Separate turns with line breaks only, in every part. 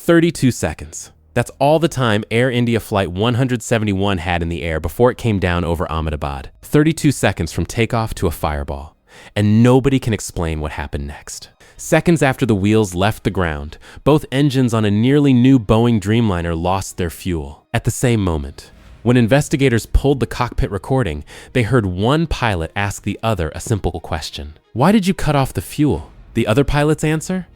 32 seconds. That's all the time Air India Flight 171 had in the air before it came down over Ahmedabad. 32 seconds from takeoff to a fireball. And nobody can explain what happened next. Seconds after the wheels left the ground, both engines on a nearly new Boeing Dreamliner lost their fuel. At the same moment, when investigators pulled the cockpit recording, they heard one pilot ask the other a simple question. "Why did you cut off the fuel?" The other pilot's answer?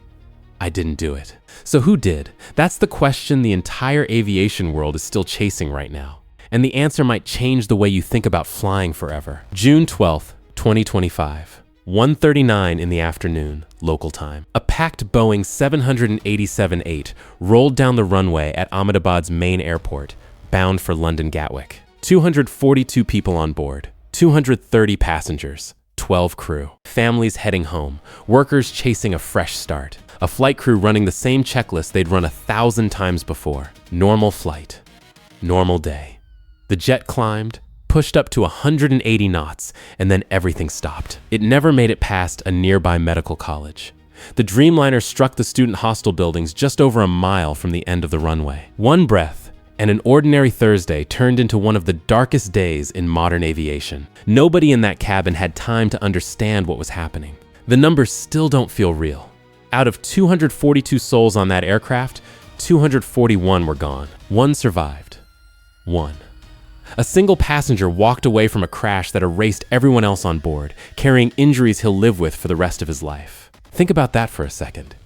"I didn't do it." So who did? That's the question the entire aviation world is still chasing right now. And the answer might change the way you think about flying forever. June 12th, 2025. 1:39 in the afternoon, local time. A packed Boeing 787-8 rolled down the runway at Ahmedabad's main airport, bound for London Gatwick. 242 people on board, 230 passengers, 12 crew. Families heading home, workers chasing a fresh start. A flight crew running the same checklist they'd run 1,000 times before. Normal flight, normal day. The jet climbed, pushed up to 180 knots, and then everything stopped. It never made it past a nearby medical college. The Dreamliner struck the student hostel buildings just over a mile from the end of the runway. One breath, and an ordinary Thursday turned into one of the darkest days in modern aviation. Nobody in that cabin had time to understand what was happening. The numbers still don't feel real. Out of 242 souls on that aircraft, 241 were gone. One survived. One. A single passenger walked away from a crash that erased everyone else on board, carrying injuries he'll live with for the rest of his life. Think about that for a second.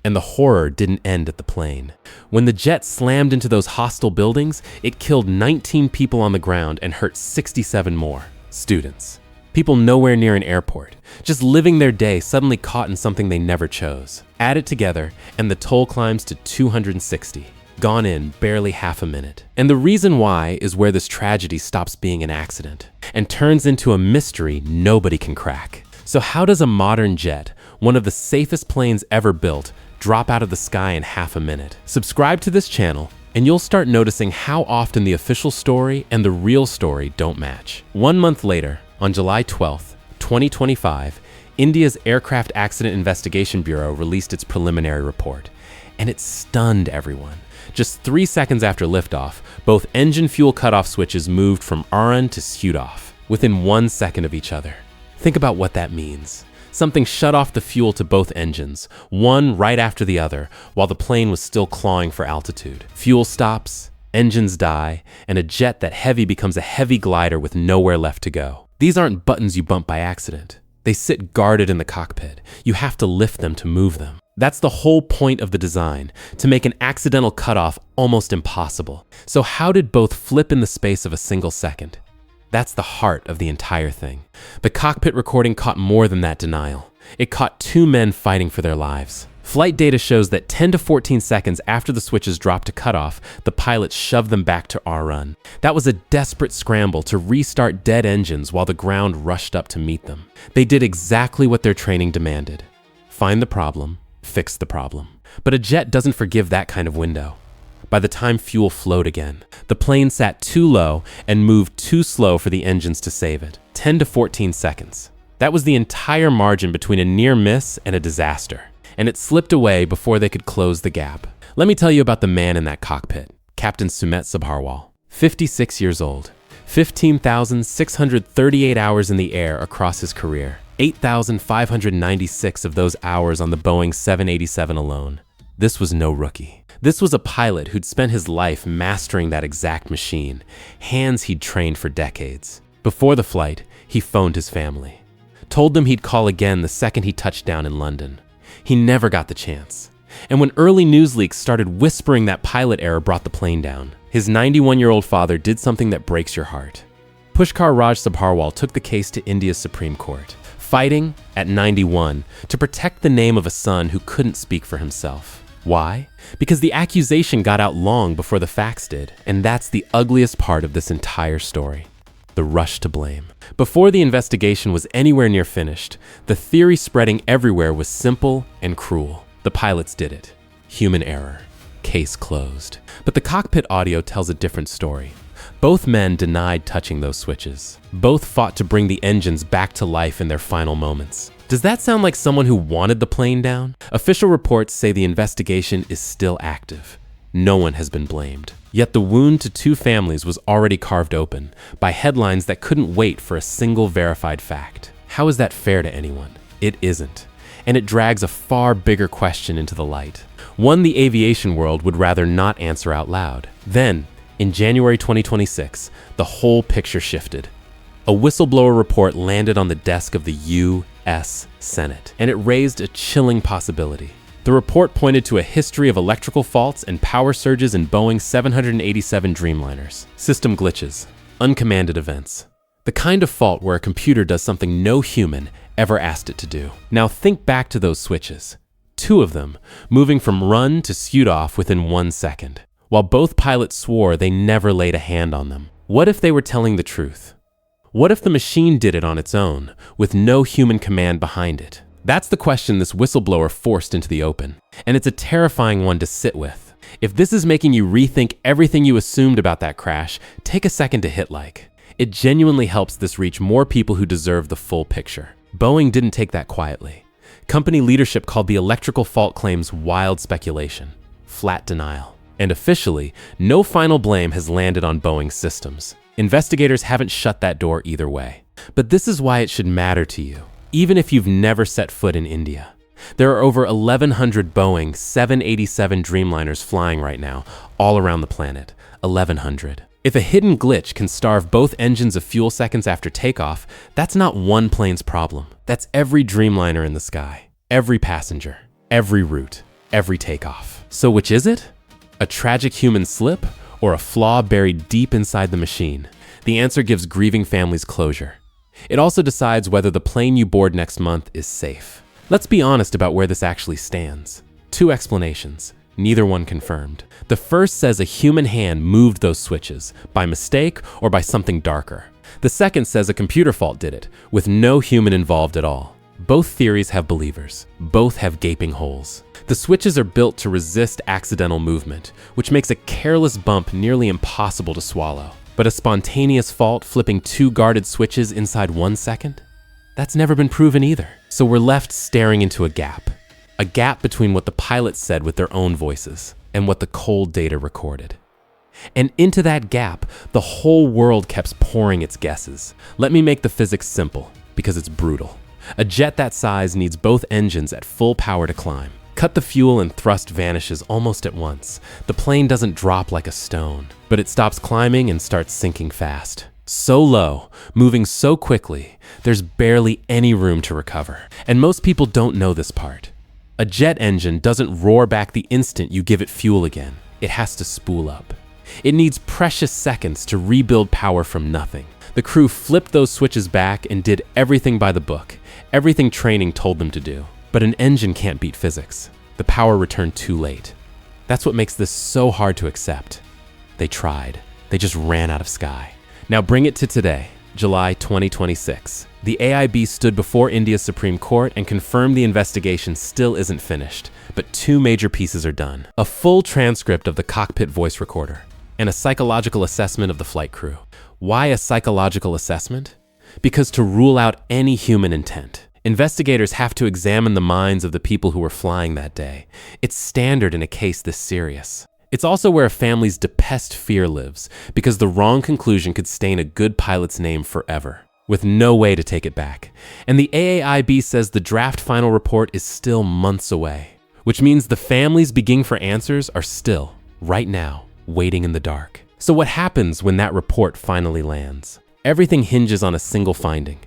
And the horror didn't end at the plane. When the jet slammed into those hostile buildings, it killed 19 people on the ground and hurt 67 more. Students. People nowhere near an airport, just living their day suddenly caught in something they never chose. Add it together, and the toll climbs to 260. Gone in barely half a minute. And the reason why is where this tragedy stops being an accident and turns into a mystery nobody can crack. So how does a modern jet, one of the safest planes ever built, drop out of the sky in half a minute? Subscribe to this channel and you'll start noticing how often the official story and the real story don't match. 1 month later, on July 12th, 2025, India's Aircraft Accident Investigation Bureau released its preliminary report, and it stunned everyone. Just 3 seconds after liftoff, both engine fuel cutoff switches moved from on to cutoff, within 1 second of each other. Think about what that means. Something shut off the fuel to both engines, one right after the other, while the plane was still clawing for altitude. Fuel stops, engines die, and a jet that heavy becomes a heavy glider with nowhere left to go. These aren't buttons you bump by accident. They sit guarded in the cockpit. You have to lift them to move them. That's the whole point of the design, to make an accidental cutoff almost impossible. So how did both flip in the space of a single second? That's the heart of the entire thing. The cockpit recording caught more than that denial. It caught 2 men fighting for their lives. Flight data shows that 10 to 14 seconds after the switches dropped to cutoff, the pilots shoved them back to run. That was a desperate scramble to restart dead engines while the ground rushed up to meet them. They did exactly what their training demanded. Find the problem, fix the problem. But a jet doesn't forgive that kind of window. By the time fuel flowed again, the plane sat too low and moved too slow for the engines to save it. 10 to 14 seconds. That was the entire margin between a near miss and a disaster. And it slipped away before they could close the gap. Let me tell you about the man in that cockpit, Captain Sumet Sabharwal, 56 years old, 15,638 hours in the air across his career, 8,596 of those hours on the Boeing 787 alone. This was no rookie. This was a pilot who'd spent his life mastering that exact machine, hands he'd trained for decades. Before the flight, he phoned his family, told them he'd call again the second he touched down in London. He never got the chance. And when early news leaks started whispering that pilot error brought the plane down, his 91-year-old father did something that breaks your heart. Pushkar Raj Sabharwal took the case to India's Supreme Court, fighting, at 91, to protect the name of a son who couldn't speak for himself. Why? Because the accusation got out long before the facts did, and that's the ugliest part of this entire story. The rush to blame. Before the investigation was anywhere near finished, the theory spreading everywhere was simple and cruel. The pilots did it. Human error. Case closed. But the cockpit audio tells a different story. Both men denied touching those switches. Both fought to bring the engines back to life in their final moments. Does that sound like someone who wanted the plane down? Official reports say the investigation is still active. No one has been blamed. Yet the wound to 2 families was already carved open by headlines that couldn't wait for a single verified fact. How is that fair to anyone? It isn't. And it drags a far bigger question into the light. One the aviation world would rather not answer out loud. Then, in January 2026, the whole picture shifted. A whistleblower report landed on the desk of the U.S. Senate, and it raised a chilling possibility. The report pointed to a history of electrical faults and power surges in Boeing 787 Dreamliners, system glitches, uncommanded events. The kind of fault where a computer does something no human ever asked it to do. Now think back to those switches. 2 of them, moving from run to cutoff within 1 second. While both pilots swore they never laid a hand on them. What if they were telling the truth? What if the machine did it on its own, with no human command behind it? That's the question this whistleblower forced into the open. And it's a terrifying one to sit with. If this is making you rethink everything you assumed about that crash, take a second to hit like. It genuinely helps this reach more people who deserve the full picture. Boeing didn't take that quietly. Company leadership called the electrical fault claims wild speculation, flat denial. And officially, no final blame has landed on Boeing's systems. Investigators haven't shut that door either way. But this is why it should matter to you, even if you've never set foot in India. There are over 1,100 Boeing 787 Dreamliners flying right now, all around the planet. 1,100. If a hidden glitch can starve both engines of fuel seconds after takeoff, that's not one plane's problem. That's every Dreamliner in the sky, every passenger, every route, every takeoff. So which is it? A tragic human slip or a flaw buried deep inside the machine? The answer gives grieving families closure. It also decides whether the plane you board next month is safe. Let's be honest about where this actually stands. 2 explanations, neither one confirmed. The first says a human hand moved those switches, by mistake or by something darker. The second says a computer fault did it, with no human involved at all. Both theories have believers. Both have gaping holes. The switches are built to resist accidental movement, which makes a careless bump nearly impossible to swallow. But a spontaneous fault flipping 2 guarded switches inside 1 second? That's never been proven either. So we're left staring into a gap between what the pilots said with their own voices and what the cold data recorded. And into that gap, the whole world kept pouring its guesses. Let me make the physics simple, because it's brutal. A jet that size needs both engines at full power to climb. Cut the fuel and thrust vanishes almost at once. The plane doesn't drop like a stone, but it stops climbing and starts sinking fast. So low, moving so quickly, there's barely any room to recover. And most people don't know this part. A jet engine doesn't roar back the instant you give it fuel again. It has to spool up. It needs precious seconds to rebuild power from nothing. The crew flipped those switches back and did everything by the book, everything training told them to do. But an engine can't beat physics. The power returned too late. That's what makes this so hard to accept. They tried. They just ran out of sky. Now bring it to today, July 2026. The AIB stood before India's Supreme Court and confirmed the investigation still isn't finished, but 2 major pieces are done. A full transcript of the cockpit voice recorder and a psychological assessment of the flight crew. Why a psychological assessment? Because to rule out any human intent, investigators have to examine the minds of the people who were flying that day. It's standard in a case this serious. It's also where a family's depressed fear lives, because the wrong conclusion could stain a good pilot's name forever, with no way to take it back. And the AAIB says the draft final report is still months away, which means the families begging for answers are still, right now, waiting in the dark. So what happens when that report finally lands? Everything hinges on a single finding.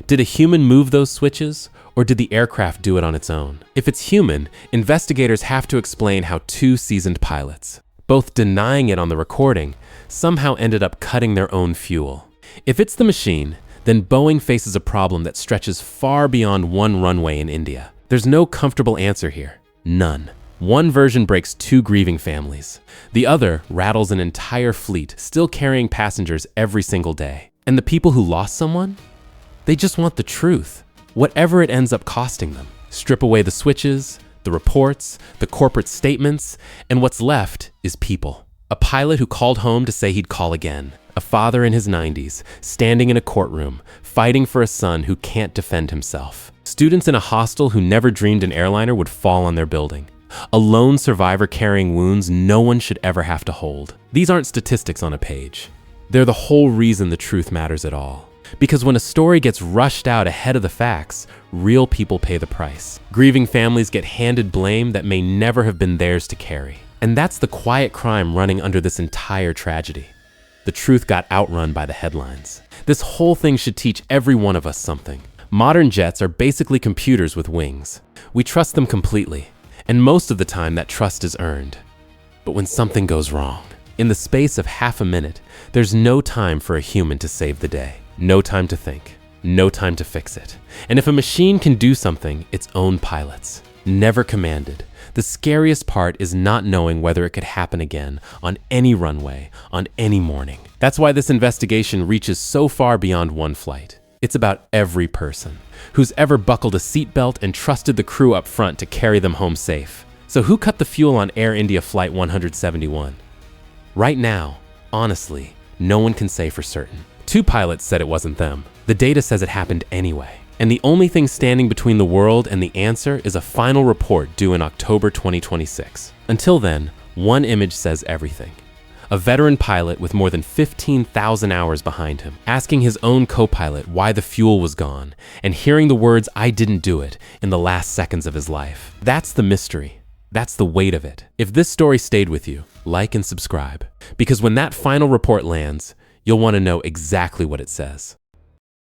Did a human move those switches, or did the aircraft do it on its own? If it's human, investigators have to explain how 2 seasoned pilots, both denying it on the recording, somehow ended up cutting their own fuel. If it's the machine, then Boeing faces a problem that stretches far beyond 1 runway in India. There's no comfortable answer here. None. One version breaks 2 grieving families. The other rattles an entire fleet, still carrying passengers every single day. And the people who lost someone? They just want the truth, whatever it ends up costing them. Strip away the switches, the reports, the corporate statements, and what's left is people. A pilot who called home to say he'd call again. A father in his 90s, standing in a courtroom, fighting for a son who can't defend himself. Students in a hostel who never dreamed an airliner would fall on their building. A lone survivor carrying wounds no one should ever have to hold. These aren't statistics on a page. They're the whole reason the truth matters at all. Because when a story gets rushed out ahead of the facts, real people pay the price. Grieving families get handed blame that may never have been theirs to carry. And that's the quiet crime running under this entire tragedy. The truth got outrun by the headlines. This whole thing should teach every one of us something. Modern jets are basically computers with wings. We trust them completely, and most of the time that trust is earned. But when something goes wrong, in the space of half a minute, there's no time for a human to save the day. No time to think. No time to fix it. And if a machine can do something, its own pilots. Never commanded. The scariest part is not knowing whether it could happen again on any runway, on any morning. That's why this investigation reaches so far beyond one flight. It's about every person who's ever buckled a seatbelt and trusted the crew up front to carry them home safe. So who cut the fuel on Air India Flight 171? Right now, honestly, no one can say for certain. 2 pilots said it wasn't them. The data says it happened anyway. And the only thing standing between the world and the answer is a final report due in October 2026. Until then, one image says everything. A veteran pilot with more than 15,000 hours behind him, asking his own co-pilot why the fuel was gone, and hearing the words, "I didn't do it," in the last seconds of his life. That's the mystery. That's the weight of it. If this story stayed with you, like and subscribe. Because when that final report lands, you'll want to know exactly what it says.